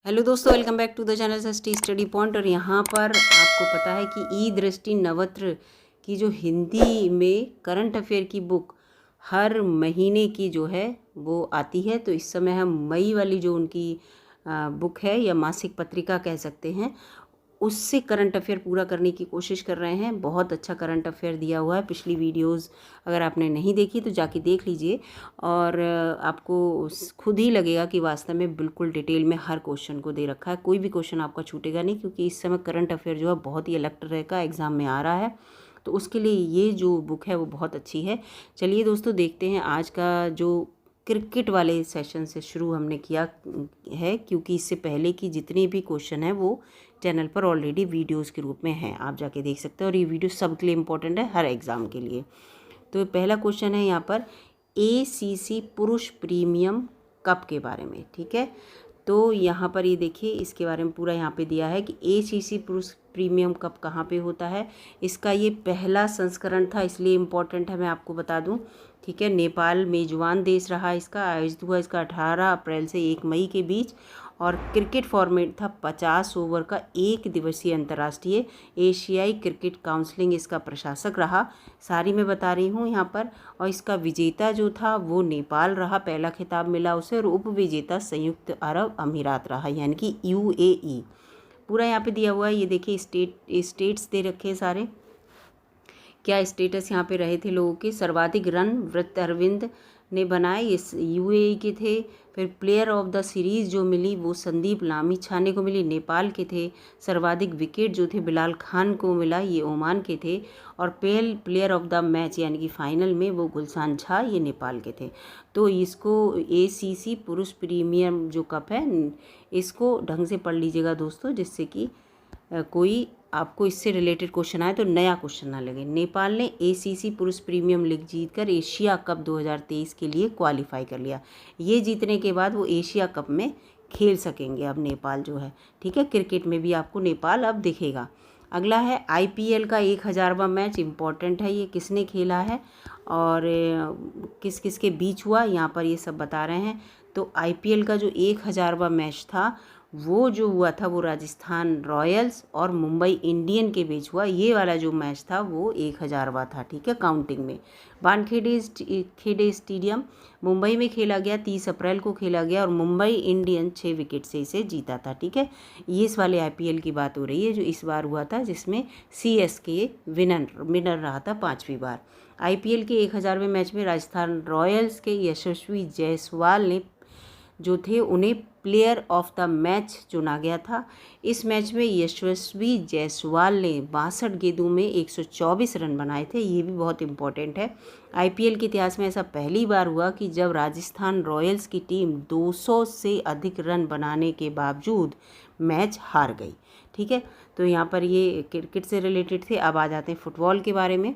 Hello दोस्तों, welcome back to the channel ST study point. और यहाँ पर आपको पता है कि ई दृष्टि नवत्र की जो हिंदी में करंट अफेयर की बुक हर महीने की जो है वो आती है। तो इस समय हम मई वाली जो उनकी बुक है या मासिक पत्रिका कह सकते हैं, उससे करंट अफेयर पूरा करने की कोशिश कर रहे हैं। बहुत अच्छा करंट अफेयर दिया हुआ है। पिछली वीडियोस अगर आपने नहीं देखी तो जाके देख लीजिए और आपको खुद ही लगेगा कि वास्तव में बिल्कुल डिटेल में हर क्वेश्चन को दे रखा है। कोई भी क्वेश्चन आपका छूटेगा नहीं, क्योंकि इस समय करंट अफेयर जो है बहुत ही अलग तरह का एग्ज़ाम में आ रहा है। तो उसके लिए ये जो बुक है वो बहुत अच्छी है। चलिए दोस्तों, देखते हैं आज का जो क्रिकेट वाले सेशन से शुरू हमने किया है, क्योंकि इससे पहले की जितने भी क्वेश्चन हैं वो चैनल पर ऑलरेडी वीडियोस के रूप में हैं, आप जाके देख सकते हैं। और ये वीडियो सबके लिए इम्पोर्टेंट है, हर एग्ज़ाम के लिए। तो पहला क्वेश्चन है यहाँ पर ACC पुरुष प्रीमियम कप के बारे में। ठीक है, तो यहाँ पर ये देखिए, इसके बारे में पूरा यहाँ पे दिया है कि ACC पुरुष प्रीमियम कप कहाँ पे होता है। इसका ये पहला संस्करण था, इसलिए इम्पोर्टेंट है, मैं आपको बता दूँ। ठीक है, नेपाल मेजबान देश रहा। इसका आयोजित हुआ इसका 18 अप्रैल से 1 मई के बीच। और क्रिकेट फॉर्मेट था 50 ओवर का एक दिवसीय अंतर्राष्ट्रीय। एशियाई क्रिकेट काउंसिलिंग इसका प्रशासक रहा। सारी मैं बता रही हूँ यहाँ पर। और इसका विजेता जो था वो नेपाल रहा, पहला खिताब मिला उसे। और उप विजेता संयुक्त अरब अमीरात रहा, यानी कि UAE। पूरा यहाँ पे दिया हुआ है, ये देखिए स्टेट्स दे रखे हैं सारे, क्या स्टेटस यहाँ पे रहे थे लोगों के। सर्वाधिक रन वृत्त अरविंद ने बनाए, इस UAE के थे। फिर प्लेयर ऑफ द सीरीज़ जो मिली वो संदीप लामिछाने को मिली, नेपाल के थे। सर्वाधिक विकेट जो थे बिलाल खान को मिला, ये ओमान के थे। और प्लेयर ऑफ द मैच यानी कि फाइनल में वो गुलशान झा, ये नेपाल के थे। तो इसको ACC पुरुष प्रीमियम जो कप है, इसको ढंग से पढ़ लीजिएगा दोस्तों, जिससे कि कोई आपको इससे रिलेटेड क्वेश्चन आए तो नया क्वेश्चन ना लगे। नेपाल ने ACC पुरुष प्रीमियम लीग जीतकर एशिया कप 2023 के लिए क्वालिफाई कर लिया। ये जीतने के बाद वो एशिया कप में खेल सकेंगे अब नेपाल जो है। ठीक है, क्रिकेट में भी आपको नेपाल अब दिखेगा। अगला है IPL का 1000वां मैच, इम्पॉर्टेंट है। ये किसने खेला है और किस किस के बीच हुआ, यहाँ पर ये सब बता रहे हैं। तो IPL का जो 1000वां मैच था वो जो हुआ था वो राजस्थान रॉयल्स और मुंबई इंडियन के बीच हुआ। ये वाला जो मैच था वो 1000वां था। ठीक है, काउंटिंग में। वानखेड़े स्टेडियम मुंबई में खेला गया, 30 अप्रैल को खेला गया। और मुंबई इंडियन 6 विकेट से इसे जीता था। ठीक है, ये इस वाले IPL की बात हो रही है जो इस बार हुआ था, जिसमें CSK विनर रहा था 5वीं बार। IPL के 1000वें मैच में राजस्थान रॉयल्स के यशस्वी जायसवाल ने जो थे उन्हें प्लेयर ऑफ द मैच चुना गया था। इस मैच में यशस्वी जायसवाल ने 62 गेंदों में 124 रन बनाए थे। ये भी बहुत इंपॉर्टेंट है। IPL के इतिहास में ऐसा पहली बार हुआ कि जब राजस्थान रॉयल्स की टीम 200 से अधिक रन बनाने के बावजूद मैच हार गई। ठीक है, तो यहाँ पर ये क्रिकेट से रिलेटेड थे। अब आ जाते हैं फुटबॉल के बारे में।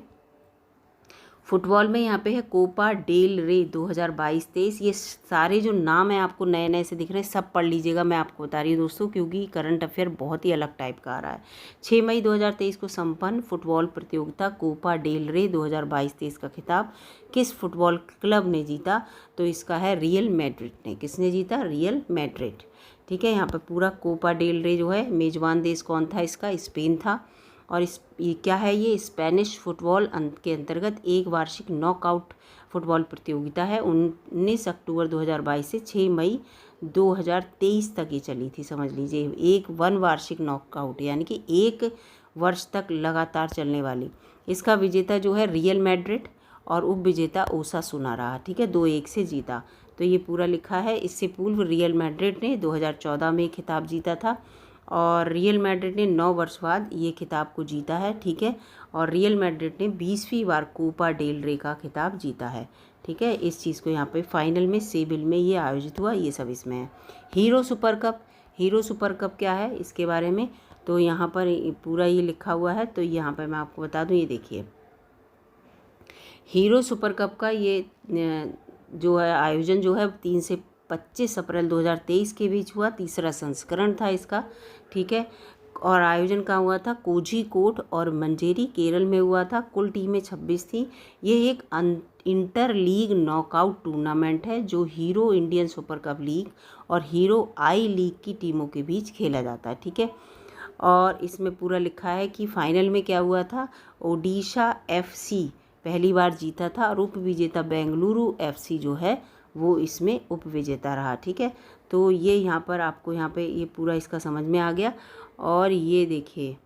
फुटबॉल में यहाँ पे है कोपा डेल रे 2022-23। ये सारे जो नाम है आपको नए नए से दिख रहे हैं, सब पढ़ लीजिएगा। मैं आपको बता रही हूँ दोस्तों, क्योंकि करंट अफेयर बहुत ही अलग टाइप का आ रहा है। 6 मई 2023 को संपन्न फुटबॉल प्रतियोगिता कोपा डेल रे 2022-23 का खिताब किस फुटबॉल क्लब ने जीता। तो इसका है रियल मैड्रिड ने। किसने जीता? Real Madrid. ठीक है, यहाँ पर पूरा कोपा डेल रे जो है, मेजबान देश कौन था इसका? स्पेन था। और ये क्या है? ये स्पेनिश फुटबॉल के अंतर्गत एक वार्षिक नॉकआउट फुटबॉल प्रतियोगिता है। 19 अक्टूबर 2022 से 6 मई 2023 तक ये चली थी, समझ लीजिए। एक वार्षिक नॉकआउट यानी कि 1 वर्ष तक लगातार चलने वाली। इसका विजेता जो है रियल मैड्रिड और उप विजेता ओसासुना रहा। ठीक है, 2-1 से जीता। तो ये पूरा लिखा है। इससे पूर्व रियल मैड्रिड ने 2014 में खिताब जीता था और रियल मैड्रिड ने 9 वर्ष बाद ये खिताब को जीता है। ठीक है, और रियल मैड्रिड ने 20वीं बार कोपा डेल रे का खिताब जीता है। ठीक है, इस चीज़ को यहाँ पे फाइनल में सेविल में ये आयोजित हुआ, ये सब इसमें है। Hero super cup, hero super cup क्या है इसके बारे में तो यहाँ पर पूरा ये लिखा हुआ है। तो यहाँ पर मैं आपको बता दूँ, ये देखिए, हीरो सुपर कप का ये जो है आयोजन जो है 3 से 25 अप्रैल 2023 के बीच हुआ। तीसरा संस्करण था इसका। ठीक है, और आयोजन कहाँ हुआ था? कोझीकोड और मंजेरी, केरल में हुआ था। कुल टीमें 26 थी। ये इंटर लीग नॉकआउट टूर्नामेंट है जो hero Indian super cup league और हीरो आई लीग की टीमों के बीच खेला जाता है, ठीक है। और इसमें पूरा लिखा है कि फाइनल में क्या हुआ था, ओडिशा एफसी पहली बार जीता था और उप विजेता बेंगलुरु एफसी जो है वो इसमें उप विजेता रहा, ठीक है। तो ये यहाँ पर आपको यहाँ पे ये पूरा इसका समझ में आ गया। और ये देखिए,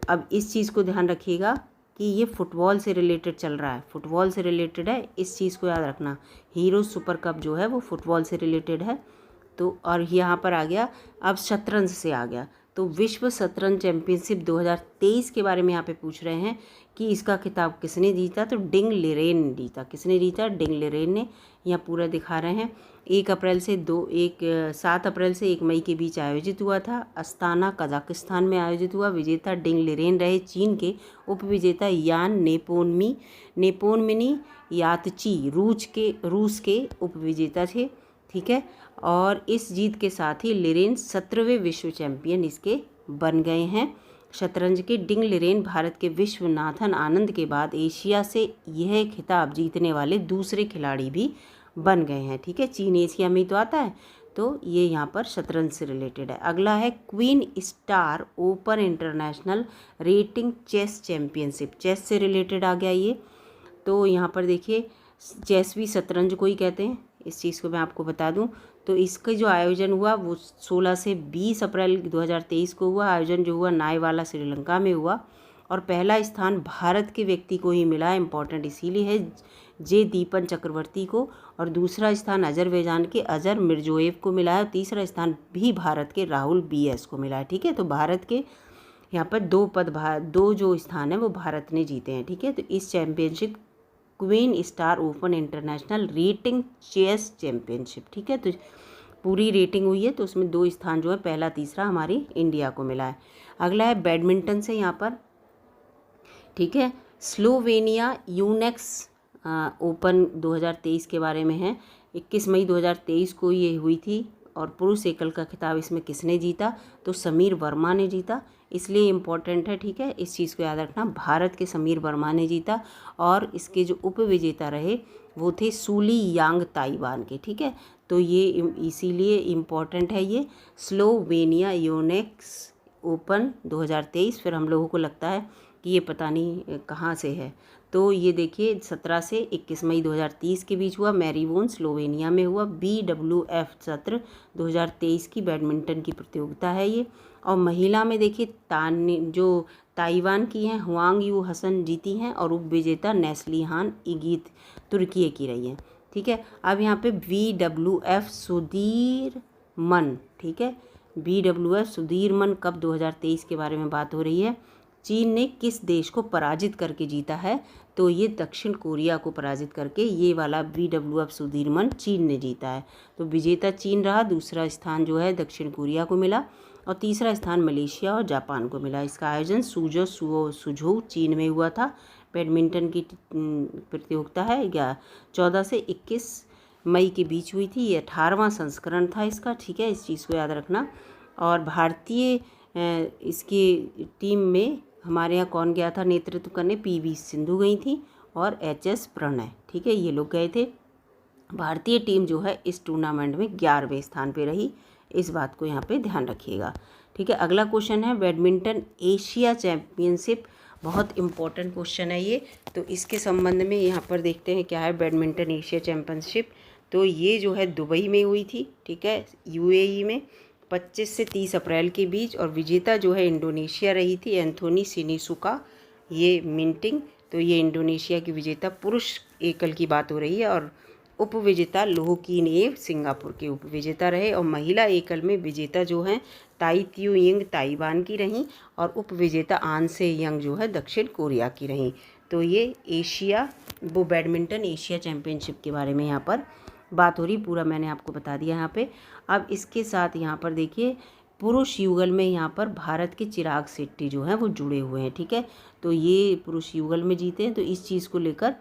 अब इस चीज़ को ध्यान रखिएगा कि ये फुटबॉल से रिलेटेड चल रहा है, फुटबॉल से रिलेटेड है, इस चीज़ को याद रखना। हीरो सुपर कप जो है वो फुटबॉल से रिलेटेड है। तो और यहाँ पर आ गया, अब शतरंज से आ गया। तो विश्व शतरंज चैंपियनशिप 2023 के बारे में यहाँ पे पूछ रहे हैं कि इसका खिताब किसने जीता, तो डिंग लिरेन ने जीता। किसने जीता, डिंग लिरेन ने। यहाँ पूरा दिखा रहे हैं। 7 अप्रैल से 1 मई के बीच आयोजित हुआ था। अस्ताना कजाकिस्तान में आयोजित हुआ। विजेता डिंग लिरेन रहे। चीन के उपविजेता यान नेपोनमिनी यातची रूस के उपविजेता थे, ठीक है। और इस जीत के साथ ही लिरेन 17वें विश्व चैंपियन इसके बन गए हैं शतरंज के। डिंग लिरेन भारत के विश्वनाथन आनंद के बाद एशिया से यह खिताब जीतने वाले दूसरे खिलाड़ी भी बन गए हैं, ठीक है। चीन एशिया में ही तो आता है, तो ये यहाँ पर शतरंज से रिलेटेड है। अगला है queen star open international rating chess championship, chess से रिलेटेड आ गया ये। तो यहाँ पर देखिए, चेस भी शतरंज को ही कहते हैं, इस चीज़ को मैं आपको बता दूं। तो इसका जो आयोजन हुआ वो 16 से 20 अप्रैल 2023 को हुआ। आयोजन जो हुआ नायवाला श्रीलंका में हुआ और पहला स्थान भारत के व्यक्ति को ही मिला। इम्पॉर्टेंट इसीलिए है, जे दीपन चक्रवर्ती को, और दूसरा स्थान अजरबैजान के अजर मिर्जोएव को मिला है। तीसरा स्थान भी भारत के राहुल BS को मिला है, ठीक है। तो भारत के यहाँ पर 2 जो स्थान है वो भारत ने जीते हैं, ठीक है। तो इस championship queen star open international rating chess championship, ठीक है। तो पूरी रेटिंग हुई है, तो उसमें 2 स्थान जो है पहला तीसरा हमारी इंडिया को मिला है। अगला है बैडमिंटन से यहाँ पर, ठीक है। स्लोवेनिया यूनेक्स ओपन 2023 के बारे में है। 21 मई 2023 को ये हुई थी और पुरुष एकल का खिताब इसमें किसने जीता, तो समीर वर्मा ने जीता। इसलिए इम्पॉर्टेंट है, ठीक है, इस चीज़ को याद रखना, भारत के समीर वर्मा ने जीता। और इसके जो उपविजेता रहे वो थे सूली यांग ताइवान के, ठीक है। तो ये इसीलिए इम्पॉर्टेंट है ये स्लोवेनिया यूनेक्स ओपन 2023। फिर हम लोगों को लगता है कि ये पता नहीं कहाँ से है, तो ये देखिए 17 से 21 मई 2030 के बीच हुआ। मैरीवोन स्लोवेनिया में हुआ। BWF सत्र 2023 की बैडमिंटन की प्रतियोगिता है ये। और महिला में देखिए जो ताइवान की हैं हुआंग यू हसन जीती हैं और उपविजेता नेस्लिहान इगीत तुर्की की रही हैं, ठीक है। अब यहाँ पे BWF सुधीरमन, ठीक है, BWF सुधीरमन कप 2023 के बारे में बात हो रही है। चीन ने किस देश को पराजित करके जीता है, तो ये दक्षिण कोरिया को पराजित करके ये वाला BWF सुधीरमन चीन ने जीता है। तो विजेता चीन रहा, दूसरा स्थान जो है दक्षिण कोरिया को मिला और तीसरा स्थान मलेशिया और जापान को मिला। इसका आयोजन सुझोउ चीन में हुआ था। बैडमिंटन की प्रतियोगिता है, 14 से 21 मई के बीच हुई थी। ये 18वां संस्करण था इसका, ठीक है, इस चीज़ को याद रखना। और भारतीय इसकी टीम में हमारे यहाँ कौन गया था नेतृत्व करने, PV सिंधु गई थी और HS प्रणय, ठीक है, ये लोग गए थे। भारतीय टीम जो है इस टूर्नामेंट में 11वें स्थान पे रही, इस बात को यहाँ पे ध्यान रखिएगा, ठीक है। अगला क्वेश्चन है बैडमिंटन एशिया चैम्पियनशिप, बहुत इम्पोर्टेंट क्वेश्चन है ये। तो इसके संबंध में यहाँ पर देखते हैं क्या है बैडमिंटन एशिया चैम्पियनशिप। तो ये जो है दुबई में हुई थी, ठीक है, UAE में 25 से 30 अप्रैल के बीच। और विजेता जो है इंडोनेशिया रही थी, एंथोनी सिनिसुका ये मिंटिंग। तो ये इंडोनेशिया की विजेता पुरुष एकल की बात हो रही है। और उपविजेता लोहकीनेव सिंगापुर के उपविजेता रहे। और महिला एकल में विजेता जो हैं ताई त्यू यिंग ताइवान की रहीं और उपविजेता आन से यंग जो है दक्षिण कोरिया की रहीं। तो ये बैडमिंटन एशिया चैम्पियनशिप के बारे में यहाँ पर बात हो रही, पूरा मैंने आपको बता दिया यहाँ पे। अब इसके साथ यहाँ पर देखिए पुरुष युगल में यहाँ पर भारत के चिराग शेट्टी जो हैं वो जुड़े हुए हैं, ठीक है। तो ये पुरुष युगल में जीते हैं, तो इस चीज़ को लेकर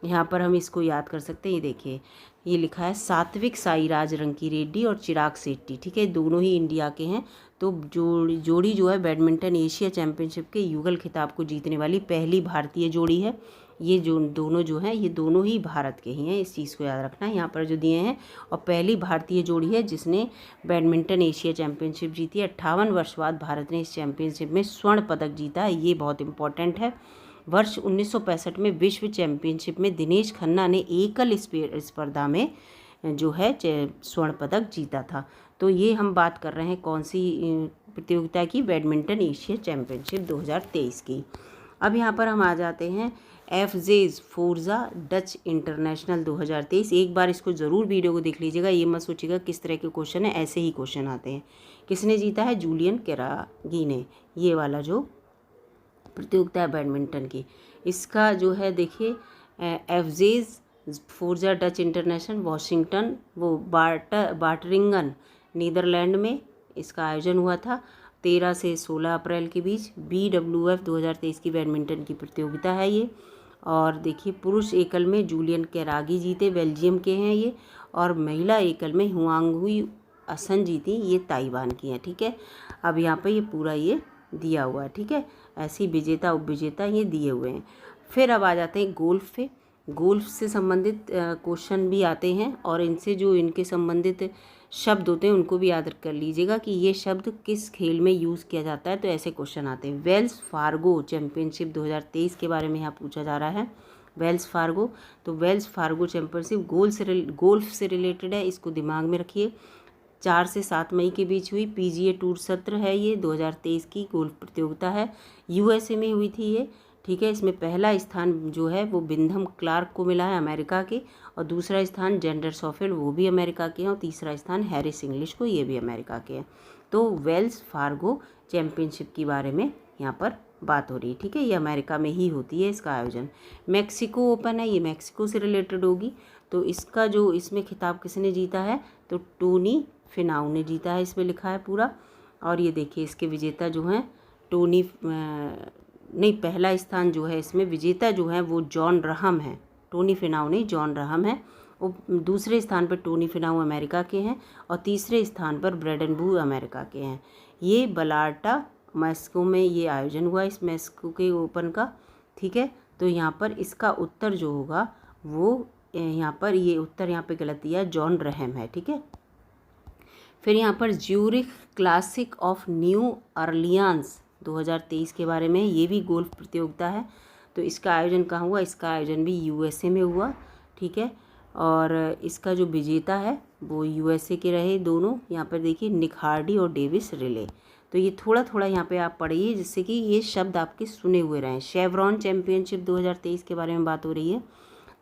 यहाँ पर हम इसको याद कर सकते हैं। ये देखिए ये लिखा है सात्विक साईराज रंकी रेड्डी और चिराग शेट्टी, ठीक है, दोनों ही इंडिया के हैं। तो जोड़ी जो है बैडमिंटन एशिया चैम्पियनशिप के युगल खिताब को जीतने वाली पहली भारतीय जोड़ी है। ये जो दोनों जो हैं ये दोनों ही भारत के ही हैं, इस चीज़ को याद रखना है यहाँ पर जो दिए हैं। और पहली भारतीय जोड़ी है जिसने बैडमिंटन एशिया चैम्पियनशिप जीती है। 58 वर्ष बाद भारत ने इस चैम्पियनशिप में स्वर्ण पदक जीता है, ये बहुत इंपॉर्टेंट है। वर्ष 1965 में विश्व चैम्पियनशिप में दिनेश खन्ना ने एकल स्पर्धा में जो है स्वर्ण पदक जीता था। तो ये हम बात कर रहे हैं कौन सी प्रतियोगिता की, बैडमिंटन एशिया चैम्पियनशिप 2023 की। अब यहाँ पर हम आ जाते हैं एफजेज फोर्जा डच इंटरनेशनल 2023। एक बार इसको ज़रूर वीडियो को देख लीजिएगा, ये मत सोचिएगा किस तरह के क्वेश्चन है, ऐसे ही क्वेश्चन आते हैं। किसने जीता है? जूलियन केरागी ने, ये वाला जो प्रतियोगिता है बैडमिंटन की। इसका जो है देखिए एफजेज फोर्जा डच इंटरनेशनल वॉशिंगटन वो बाटरिंगन नीदरलैंड में इसका आयोजन हुआ था 13 से 16 अप्रैल के बीच। BWF 2023 की बैडमिंटन की प्रतियोगिता है ये। और देखिए पुरुष एकल में जूलियन केरागी जीते, बेल्जियम के हैं ये। और महिला एकल में हुआंगहुई असन जीती, ये ताइवान की हैं, ठीक है। अब यहाँ पे ये पूरा ये दिया हुआ है, ठीक है। ऐसी विजेता उपविजेता ये दिए हुए हैं। फिर अब आ जाते हैं गोल्फ पे। गोल्फ से संबंधित क्वेश्चन भी आते हैं और इनसे जो इनके संबंधित शब्द होते हैं उनको भी याद कर लीजिएगा कि ये शब्द किस खेल में यूज़ किया जाता है, तो ऐसे क्वेश्चन आते हैं। वेल्स फार्गो चैम्पियनशिप 2023 के बारे में यहाँ पूछा जा रहा है। वेल्स फार्गो, तो वेल्स फार्गो चैम्पियनशिप गोल्फ से रिलेटेड है, इसको दिमाग में रखिए। 4 से 7 मई के बीच हुई PGA टूर सत्र है ये, 2023 की गोल्फ प्रतियोगिता है। USA में हुई थी ये, ठीक है। इसमें पहला स्थान जो है वो बिंधम क्लार्क को मिला है अमेरिका के, और दूसरा स्थान जेंडर सॉफेल वो भी अमेरिका के हैं, और तीसरा स्थान हैरिस इंग्लिश को, ये भी अमेरिका के हैं। तो वेल्स फार्गो चैम्पियनशिप के बारे में यहाँ पर बात हो रही है, ठीक है। ये अमेरिका में ही होती है इसका आयोजन। मैक्सिको ओपन है, ये मैक्सिको से रिलेटेड होगी। तो इसका जो इसमें खिताब किसने जीता है, तो टोनी फिनाउ ने जीता है, इसमें लिखा है पूरा। और ये देखिए इसके विजेता जो हैं पहला स्थान जो है इसमें विजेता जो है वो जॉन रहम है। टोनी फिनाउ नहीं, जॉन रहम है। वो दूसरे स्थान पर टोनी फिनाउ अमेरिका के हैं, और तीसरे स्थान पर ब्रैडन बू अमेरिका के हैं। ये बलार्टा मैस्को में ये आयोजन हुआ इस मैस्को के ओपन का, ठीक है। तो यहाँ पर इसका उत्तर जो होगा वो यहाँ पर ये उत्तर यहाँ पे गलत दिया, जॉन रहम है, ठीक है। फिर यहाँ पर ज्यूरिख क्लासिक ऑफ न्यू अर्लियांस 2023 के बारे में, ये भी गोल्फ प्रतियोगिता है। तो इसका आयोजन कहाँ हुआ, इसका आयोजन भी USA में हुआ, ठीक है। और इसका जो विजेता है वो USA के रहे दोनों। यहाँ पर देखिए निक हार्डी और डेविस रिले। तो ये थोड़ा थोड़ा यहाँ पे आप पढ़िए जिससे कि ये शब्द आपके सुने हुए रहें। शेवरॉन चैम्पियनशिप 2023 के बारे में बात हो रही है।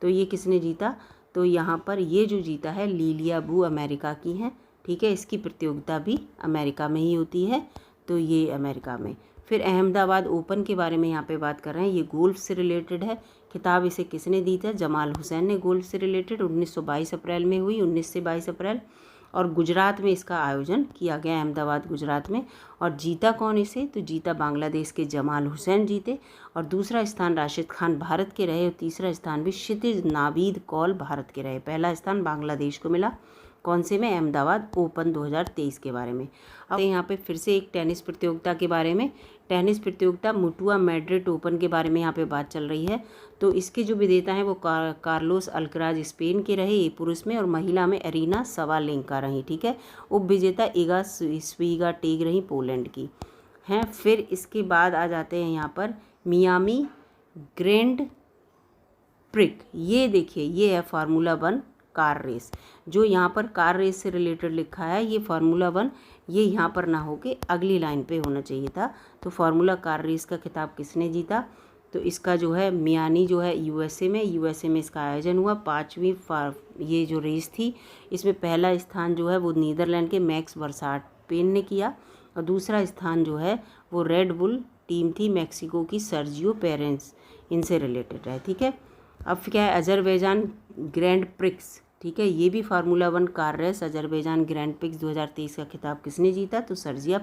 तो ये किसने जीता, तो यहाँ पर ये जो जीता है लीलिया बू अमेरिका की हैं, ठीक है। इसकी प्रतियोगिता भी अमेरिका में ही होती है, तो ये अमेरिका में। फिर अहमदाबाद ओपन के बारे में यहाँ पे बात कर रहे हैं, ये गोल्फ से रिलेटेड है। खिताब इसे किसने दी था, जमाल हुसैन ने, गोल्फ से रिलेटेड। 1922 अप्रैल में हुई, 19 से 22 अप्रैल। और गुजरात में इसका आयोजन किया गया, अहमदाबाद गुजरात में। और जीता कौन इसे, तो जीता बांग्लादेश के जमाल हुसैन जीते। और दूसरा स्थान राशिद खान भारत के रहे, और तीसरा स्थान भी क्षितिज नावीद कौल भारत के रहे। पहला स्थान बांग्लादेश को मिला, कौन से में, अहमदाबाद ओपन 2023 के बारे में। अब यहाँ पे फिर से एक टेनिस प्रतियोगिता के बारे में, टेनिस प्रतियोगिता मुटुआ मैड्रिड ओपन के बारे में यहाँ पे बात चल रही है। तो इसके जो विजेता हैं वो कार्लोस अल्कराज स्पेन के रहे ये पुरुष में, और महिला में एरिना सवालेंका रही, ठीक है। उप विजेता इगा स्विगाटेग रही पोलैंड की हैं। फिर इसके बाद आ जाते हैं यहाँ पर मियामी ग्रैंड प्रिक। ये देखिए ये है फार्मूला 1 कार रेस, जो यहाँ पर कार रेस से रिलेटेड लिखा है, ये फार्मूला 1 ये यहाँ पर ना होके अगली लाइन पे होना चाहिए था। तो फार्मूला कार रेस का खिताब किसने जीता, तो इसका जो है मियानी जो है USA में इसका आयोजन हुआ। 5वीं ये जो रेस थी इसमें पहला स्थान जो है वो नीदरलैंड के मैक्स वर्स्टापेन ने किया, और दूसरा स्थान जो है वो रेड बुल टीम थी मैक्सिको की, सर्जियो पेरेंस इनसे रिलेटेड है, ठीक है। अब क्या है अजरबैजान ग्रैंड प्रिक्स, ठीक है। ये भी Formula 1 car race Azerbaijan Grand Prix 2023 का खिताब किसने जीता, तो सर्जियो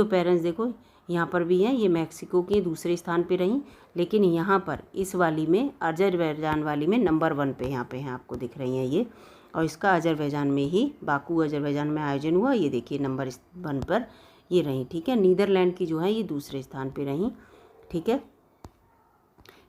पेरेंस देखो यहाँ पर भी हैं, ये मैक्सिको के दूसरे स्थान पे रहीं, लेकिन यहाँ पर इस वाली में अजरबैजान वाली में नंबर 1 पे यहाँ पे हैं, आपको दिख रही हैं ये। और इसका अजरबैजान में ही बाकू अजरबैजान में आयोजन हुआ, ये देखिए नंबर 1 पर ये रहीं, ठीक है। नीदरलैंड की जो है ये दूसरे स्थान पर रहीं, ठीक है।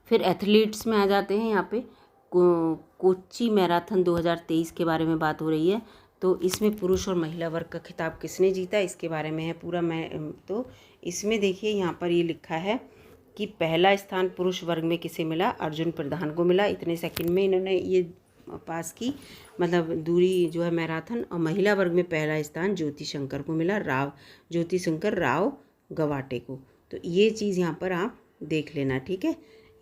फिर एथलीट्स में आ जाते हैं। यहाँ पे कोच्चि मैराथन 2023 के बारे में बात हो रही है। तो इसमें पुरुष और महिला वर्ग का खिताब किसने जीता, इसके बारे में है पूरा। मैं तो इसमें देखिए यहाँ पर ये लिखा है कि पहला स्थान पुरुष वर्ग में किसे मिला, अर्जुन प्रधान को मिला। इतने सेकंड में इन्होंने ये पास की, मतलब दूरी जो है मैराथन। और महिला वर्ग में पहला स्थान ज्योति शंकर को मिला, ज्योति शंकर राव गवाटे को। तो ये चीज़ यहाँ पर आप देख लेना, ठीक है।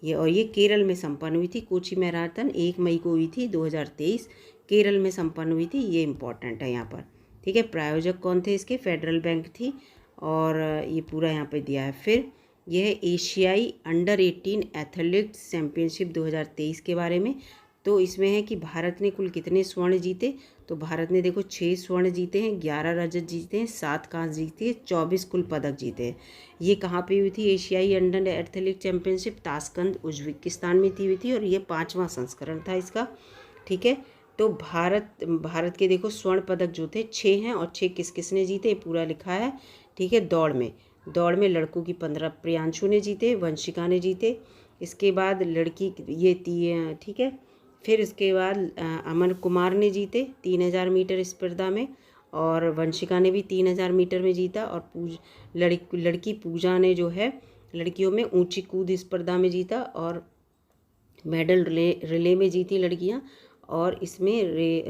ये केरल में संपन्न हुई थी। कोच्चि मैराथन 1 मई को हुई थी 2023, केरल में संपन्न हुई थी। ये इम्पॉर्टेंट है यहाँ पर, ठीक है। प्रायोजक कौन थे इसके, फेडरल बैंक थी। और ये पूरा यहाँ पे दिया है। फिर यह एशियाई अंडर 18 एथलेटिक्स चैम्पियनशिप 2023 के बारे में। तो इसमें है कि भारत ने कुल कितने स्वर्ण जीते। तो भारत ने देखो 6 स्वर्ण जीते हैं, 11 रजत जीते हैं, 7 कांस्य जीते हैं, 24 कुल पदक जीते हैं। ये कहाँ पे हुई थी, एशियाई under athletics championship Tashkent Uzbekistan में हुई थी। और ये 5वां संस्करण था इसका, ठीक है। तो भारत के देखो स्वर्ण पदक जो थे 6 हैं, और 6 किस किसने जीते पूरा लिखा है, ठीक है। दौड़ में लड़कों की 15 प्रियांशु ने जीते, वंशिका ने जीते। इसके बाद लड़की ये ठीक है। फिर इसके बाद अमन कुमार ने जीते 3000 मीटर स्पर्धा में, और वंशिका ने भी 3000 मीटर में जीता। और लड़की पूजा ने जो है लड़कियों में ऊंची कूद स्पर्धा में जीता, और मेडल रिले में जीती लड़कियां। और इसमें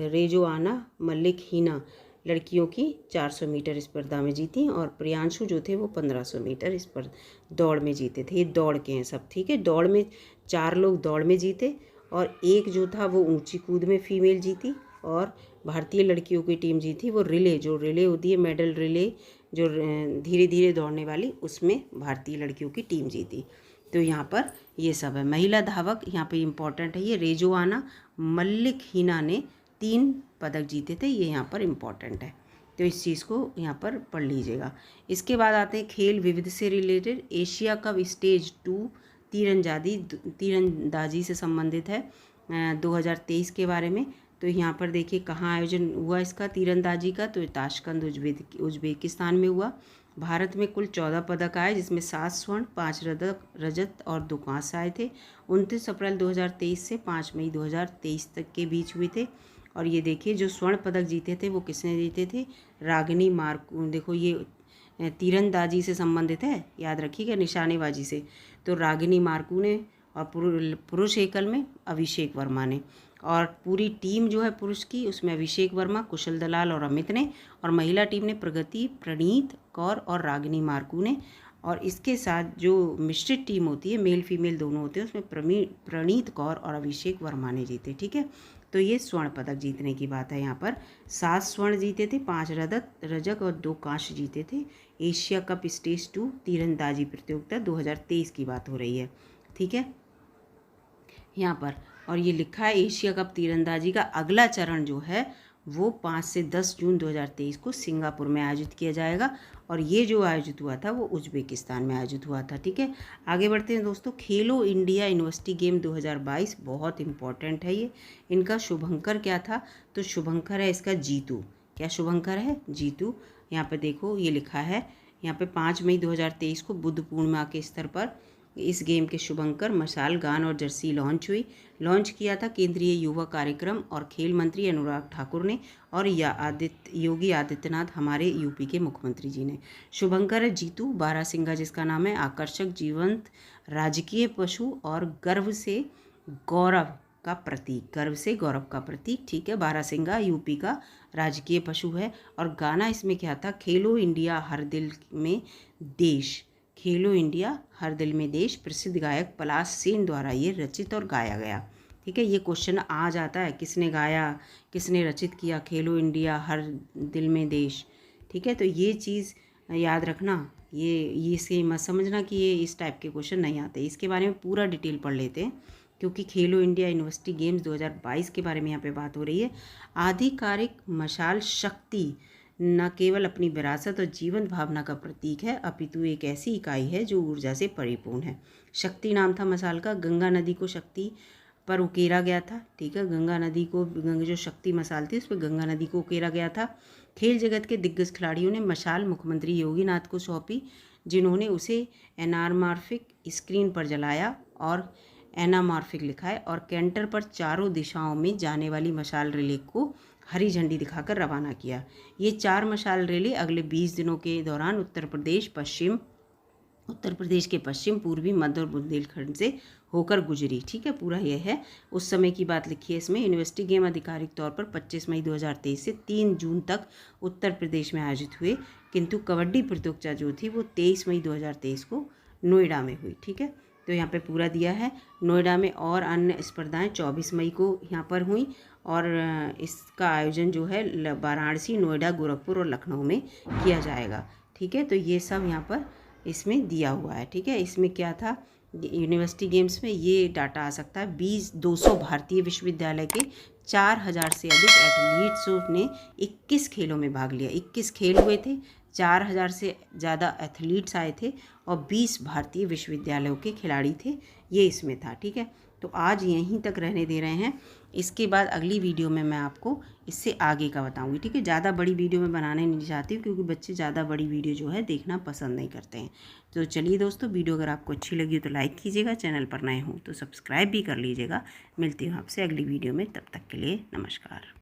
रेजोआना मलिक हीना लड़कियों की 400 मीटर स्पर्धा में जीती, और प्रियांशु जो थे वो 1500 मीटर दौड़ में जीते थे। ये दौड़ के हैं सब, ठीक है। दौड़ में 4 लोग दौड़ में जीते, और एक जो था वो ऊंची कूद में फीमेल जीती। और भारतीय लड़कियों की टीम जीती वो रिले होती है, मेडल रिले जो धीरे धीरे दौड़ने वाली, उसमें भारतीय लड़कियों की टीम जीती। तो यहाँ पर ये सब है। महिला धावक यहाँ पे इम्पॉर्टेंट है, ये रेजोआना मलिक हीना ने 3 पदक जीते थे, ये यहाँ पर इम्पॉर्टेंट है। तो इस चीज़ को यहाँ पर पढ़ लीजिएगा। इसके बाद आते हैं खेल विविध से रिलेटेड। एशिया कप स्टेज 2 तीरंदाजी से संबंधित है 2023 के बारे में। तो यहाँ पर देखिए कहाँ आयोजन हुआ इसका तीरंदाजी का, तो ताशकंद उज्बेकिस्तान में हुआ। भारत में कुल 14 पदक आए, जिसमें 7 स्वर्ण, 5 रजत और 2 कांस्य आए थे। 29 अप्रैल 2023 से 5 मई 2023 तक के बीच हुए थे। और ये देखिए जो स्वर्ण पदक जीते थे वो किसने जीते थे, रागिनी मार्कू। देखो ये तीरंदाजी से संबंधित है, याद रखिएगा, निशानेबाजी से। तो रागिनी मार्कू ने, और पुरुष एकल में अभिषेक वर्मा ने। और पूरी टीम जो है पुरुष की, उसमें अभिषेक वर्मा, कुशल दलाल और अमित ने। और महिला टीम ने प्रगति, प्रणीत कौर और रागिनी मार्कू ने। और इसके साथ जो मिश्रित टीम होती है, मेल फीमेल दोनों होते हैं, उसमें प्रणीत कौर और अभिषेक वर्मा ने जीते, ठीक है। तो ये स्वर्ण पदक जीतने की बात है। यहाँ पर 7 स्वर्ण जीते थे, 5 रजत और 2 कांस्य जीते थे। एशिया कप स्टेज 2 तीरंदाजी प्रतियोगिता 2023 की बात हो रही है, ठीक है यहाँ पर। और ये लिखा है एशिया कप तीरंदाजी का अगला चरण जो है वो 5 से 10 जून 2023 को सिंगापुर में आयोजित किया जाएगा। और ये जो आयोजित हुआ था वो उज्बेकिस्तान में आयोजित हुआ था, ठीक है। आगे बढ़ते हैं दोस्तों। खेलो इंडिया यूनिवर्सिटी गेम 2022 बहुत इंपॉर्टेंट है ये। इनका शुभंकर क्या था, तो शुभंकर है इसका जीतू। क्या शुभंकर है, जीतू। यहाँ पे देखो ये लिखा है, यहाँ पे 5 मई 2023 को बुद्ध पूर्णिमा के स्तर पर इस गेम के शुभंकर, मशाल, गान और जर्सी लॉन्च किया था केंद्रीय युवा कार्यक्रम और खेल मंत्री अनुराग ठाकुर ने, और योगी आदित्यनाथ हमारे यूपी के मुख्यमंत्री जी ने। शुभंकर है जीतू, बारहसिंगा जिसका नाम है, आकर्षक, जीवंत, राजकीय पशु और गर्व से गौरव का प्रतीक, ठीक है। बारहसिंगा यूपी का राजकीय पशु है। और गाना इसमें क्या था, खेलो इंडिया हर दिल में देश, खेलो इंडिया हर दिल में देश, प्रसिद्ध गायक पलाश सेन द्वारा ये रचित और गाया गया, ठीक है। ये क्वेश्चन आ जाता है, किसने गाया, किसने रचित किया खेलो इंडिया हर दिल में देश, ठीक है। तो ये चीज़ याद रखना, ये इसे मत समझना कि ये इस टाइप के क्वेश्चन नहीं आते। इसके बारे में पूरा डिटेल पढ़ लेते हैं, क्योंकि खेलो इंडिया यूनिवर्सिटी गेम्स 2022 के बारे में यहाँ पे बात हो रही है। आधिकारिक मशाल शक्ति न केवल अपनी विरासत और जीवंत भावना का प्रतीक है, अपितु एक ऐसी इकाई है जो ऊर्जा से परिपूर्ण है। शक्ति नाम था मशाल का। गंगा नदी को शक्ति पर उकेरा गया था, ठीक है। गंगा नदी को, जो शक्ति मशाल थी उस पर गंगा नदी को उकेरा गया था। खेल जगत के दिग्गज खिलाड़ियों ने मशाल मुख्यमंत्री योगी नाथ को सौंपी, जिन्होंने उसे एनारमार्फिक स्क्रीन पर जलाया और एनामॉर्फिक लिखा है, और कैंटर पर चारों दिशाओं में जाने वाली मशाल रिले को हरी झंडी दिखाकर रवाना किया। ये 4 मशाल रिले अगले 20 दिनों के दौरान उत्तर प्रदेश के पश्चिम, पूर्वी, मध्य और बुंदेलखंड से होकर गुजरी। ठीक है, पूरा यह है। उस समय की बात लिखी है इसमें। यूनिवर्सिटी गेम आधिकारिक तौर पर 25 मई 2023 से 3 जून तक उत्तर प्रदेश में आयोजित हुए, किंतु कबड्डी प्रतियोगिता जो थी वो 23 मई 2023 को नोएडा में हुई। ठीक है, तो यहाँ पे पूरा दिया है। नोएडा में और अन्य स्पर्धाएं 24 मई को यहाँ पर हुई, और इसका आयोजन जो है वाराणसी, नोएडा, गोरखपुर और लखनऊ में किया जाएगा। ठीक है, तो ये सब यहाँ पर इसमें दिया हुआ है। ठीक है, इसमें क्या था, यूनिवर्सिटी गेम्स में ये डाटा आ सकता है 200 भारतीय विश्वविद्यालय के 4000 से अधिक एथलीट्स ने 21 खेलों में भाग लिया। 21 खेल हुए थे, 4000 से ज़्यादा एथलीट्स आए थे और 20 भारतीय विश्वविद्यालयों के खिलाड़ी थे, ये इसमें था। ठीक है, तो आज यहीं तक रहने दे रहे हैं। इसके बाद अगली वीडियो में मैं आपको इससे आगे का बताऊंगी। ठीक है, ज़्यादा बड़ी वीडियो मैं बनाने नहीं चाहती हूँ, क्योंकि बच्चे ज़्यादा बड़ी वीडियो जो है देखना पसंद नहीं करते हैं। तो चलिए दोस्तों, वीडियो अगर आपको अच्छी लगी तो लाइक कीजिएगा, चैनल पर नए हों तो सब्सक्राइब भी कर लीजिएगा। मिलती हूँ आपसे अगली वीडियो में, तब तक के लिए नमस्कार।